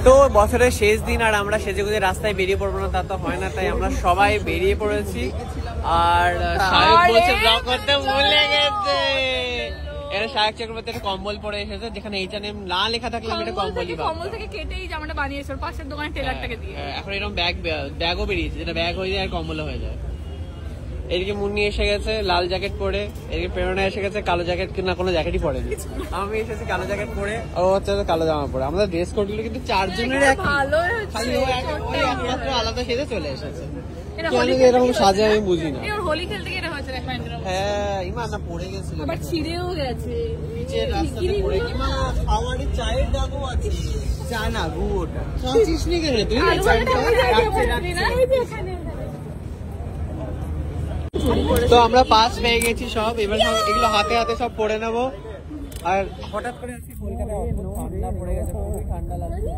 তো বছরের শেষ দিন আর আমরা সেজেগুজে রাস্তায় বেরিয়ে পড়বো না তা তো হয় না, তাই আমরা সবাই বেরিয়ে পড়েছি। আর সাহেব বলছে ব্লগ করতে ভুলে গেছে। এরা শায়ক চক্রবর্তী একটা কম্বল পরে এসেছে, যেখানে H&M না লেখা থাকলে আমি একটা কম্বলই পাবো। কম্বল থেকে কেটেই জামাটা বানিয়েছে ওর পাশের দোকানে টেলারটাকে দিয়ে। এখন এরকম ব্যাগও বেরিয়েছে, যেটা ব্যাগ হয়ে যায় আর কম্বলও হয়ে যায়। এদিকে মুন্নি এসে গেছে লাল জ্যাকেট পরে, এদিকে প্রেরণা এসে গেছে কালো জ্যাকেট, না কোনো জ্যাকেটই পরেনি। আমি এসেছি কালো জ্যাকেট পরে, ও হচ্ছে কালো জামা পরে। আমাদের ড্রেস কোড গুলো কিন্তু চারজনের খালি একমাত্র আলাদা সেজে চলে এসেছে। এরকম সাজে আমি বুঝি না। হোলি খেলতে গিয়ে হয়েছে হ্যাঁ ইমা না পড়ে গেছিল, আবার ছিঁড়েও গেছে নিচের রাস্তাতে পড়ে। ইমা খাওয়ারে চায়ের দাগও আছে। চা না গুড় চাচ্ছিস নি কেন তুই? তো আমরা পাস পেয়ে গেছি সব, এবার সব এগুলো হাতে হাতে সব পড়ে নেবো। আর হঠাৎ করে আজকে কলকাতায় ঠান্ডা পড়ে গেছে, খুবই ঠান্ডা লাগছে।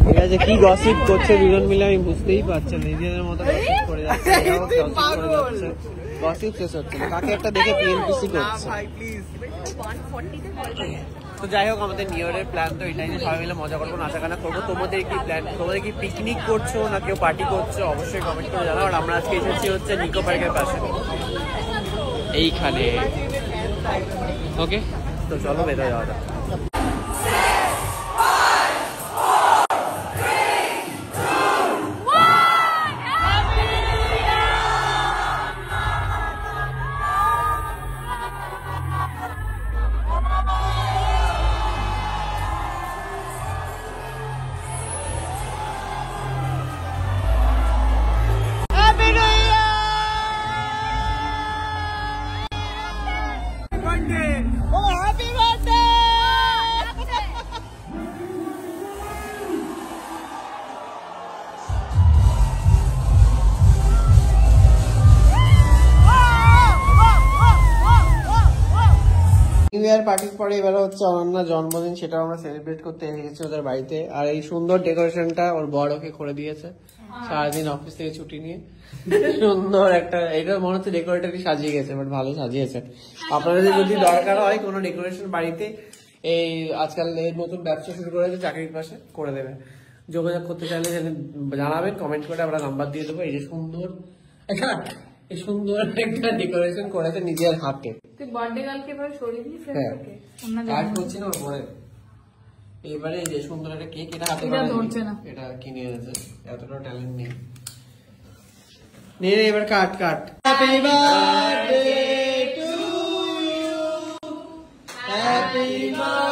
ঠিক আছে কি গসিপ করছে দুজন মিলে আমি বুঝতেই পারছি না, নিজেদের মতো গসিপ করে যাচ্ছে, গসিপ শেষ হচ্ছে না। কাকে একটা দেখে পিএনপিসি করছে। তো যাই হোক আমাদের নিউ ইয়ারের প্ল্যান তো এটাই যে সবাই মিলে মজা করবো, নাচা গানা করবো। তোমাদের কি প্ল্যান? তোমাদের কি পিকনিক করছো না কেউ পার্টি করছো? অবশ্যই কমেন্ট করে জানাও। আর আমরা আজকে এসেছি হচ্ছে নিকো পার্কের পাশে এইখানে। ওকে তো চলো বেরো যাওয়া যাক। নিউ ইয়ার পার্টির পরে এবার হচ্ছে অনন্যার জন্মদিন, সেটা আমরা সেলিব্রেট করতে এসেছি ওদের বাড়িতে। আর এই সুন্দর ডেকোরেশনটা ওর বড় ওকে করে দিয়েছে, সারাদিন অফিস থেকে ছুটি নিয়ে সুন্দর একটা, এটা মনে হচ্ছে ডেকোরেটরই সাজিয়ে গেছে, বাট ভালো সাজিয়েছে। আপনাদের যদি দরকার হয় কোনো ডেকোরেশন বাড়িতে, এই আজকাল এর নতুন ব্যবসা শুরু করেছে চাকরির পাশে, করে দেবে। যোগাযোগ করতে চাইলে জানাবেন, কমেন্ট করে আমরা নাম্বার দিয়ে দেবো। এই যে সুন্দর এই সুন্দর একটা ডেকোরেশন করেছে নিজের হাতে। এবারে যে সুন্দর একটা কেক, এটা হাতে এটা কিনে এনেছে, এতটা ট্যালেন্ট নেই। এবার cut cut. Happy birthday to you, happy birthday.